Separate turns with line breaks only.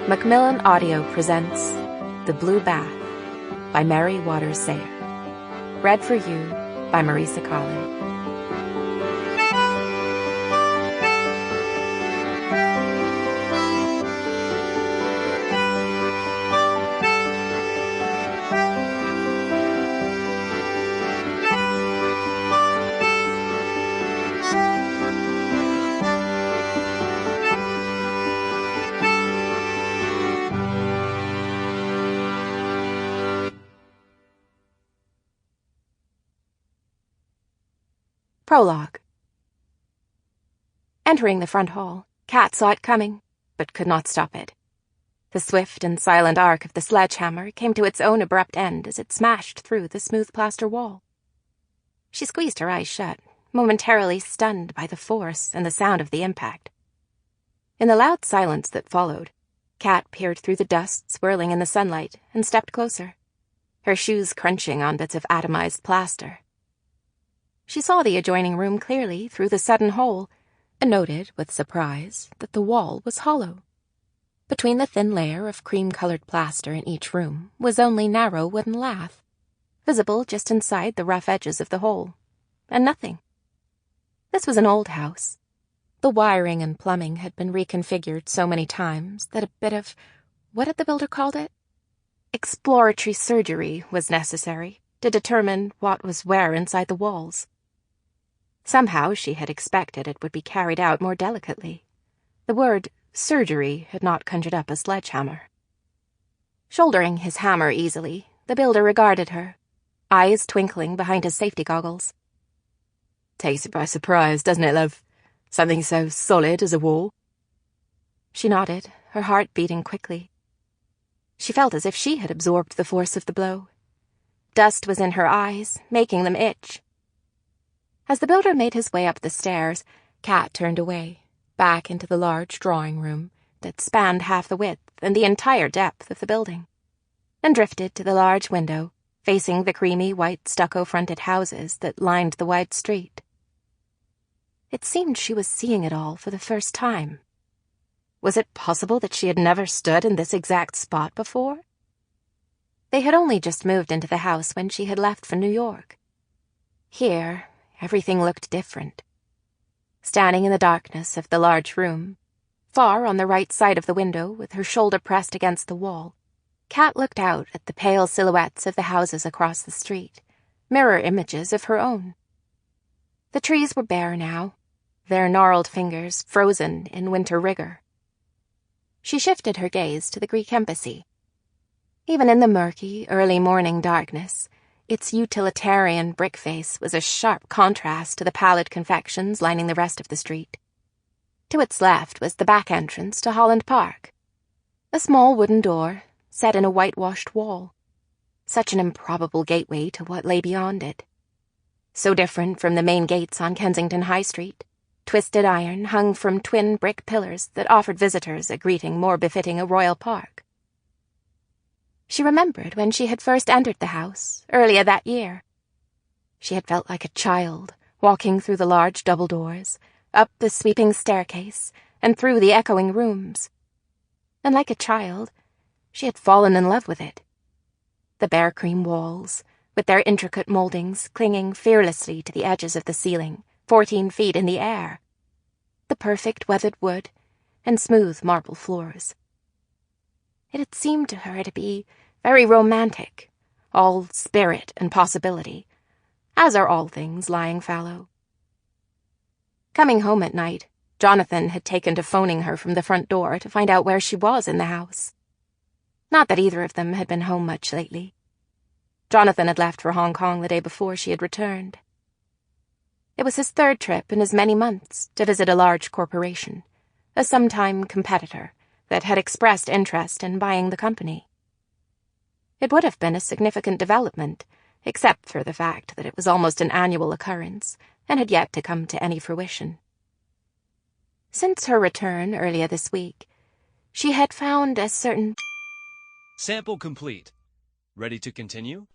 Macmillan Audio presents The Blue Bath by Mary Waters Sayer. Read for you by Marisa, Calin. Prologue. Entering the front hall, Kat saw it coming, but could not stop it. The swift and silent arc of the sledgehammer came to its own abrupt end as it smashed through the smooth plaster wall. She squeezed her eyes shut, momentarily stunned by the force and the sound of the impact. In the loud silence that followed, Kat peered through the dust swirling in the sunlight and stepped closer, her shoes crunching on bits of atomized plaster. She saw the adjoining room clearly through the sudden hole, and noted with surprise that the wall was hollow. Between the thin layer of cream-colored plaster in each room was only narrow wooden lath, visible just inside the rough edges of the hole, and nothing. This was an old house. The wiring and plumbing had been reconfigured so many times that a bit of, what had the builder called it? Exploratory surgery was necessary to determine what was where inside the walls. Somehow she had expected it would be carried out more delicately. The word surgery had not conjured up a sledgehammer. Shouldering his hammer easily, the builder regarded her, eyes twinkling behind his safety goggles. "Takes you by surprise, doesn't it, love? Something so solid as a wall." She nodded, her heart beating quickly. She felt as if she had absorbed the force of the blow. Dust was in her eyes, making them itch. As the builder made his way up the stairs, Kat turned away, back into the large drawing room that spanned half the width and the entire depth of the building, and drifted to the large window facing the creamy white stucco-fronted houses that lined the wide street. It seemed she was seeing it all for the first time. Was it possible that she had never stood in this exact spot before? They had only just moved into the house when she had left for New York. Here, everything looked different. Standing in the darkness of the large room, far on the right side of the window with her shoulder pressed against the wall, Kat looked out at the pale silhouettes of the houses across the street, mirror images of her own. The trees were bare now, their gnarled fingers frozen in winter rigor. She shifted her gaze to the Greek embassy. Even in the murky, early morning darkness, its utilitarian brick face was a sharp contrast to the pallid confections lining the rest of the street. To its left was the back entrance to Holland Park, a small wooden door set in a whitewashed wall, such an improbable gateway to what lay beyond it. So different from the main gates on Kensington High Street, twisted iron hung from twin brick pillars that offered visitors a greeting more befitting a royal park. She remembered when she had first entered the house, earlier that year. She had felt like a child, walking through the large double doors, up the sweeping staircase, and through the echoing rooms. And like a child, she had fallen in love with it. The bare cream walls, with their intricate mouldings clinging fearlessly to the edges of the ceiling, 14 feet in the air. The perfect weathered wood, and smooth marble floors. It had seemed to her to be very romantic, all spirit and possibility, as are all things lying fallow. Coming home at night, Jonathan had taken to phoning her from the front door to find out where she was in the house. Not that either of them had been home much lately. Jonathan had left for Hong Kong the day before she had returned. It was his third trip in as many months to visit a large corporation, a sometime competitor, that had expressed interest in buying the company. It would have been a significant development, except for the fact that it was almost an annual occurrence and had yet to come to any fruition. Since her return earlier this week, she had found a certain...
Sample complete. Ready to continue?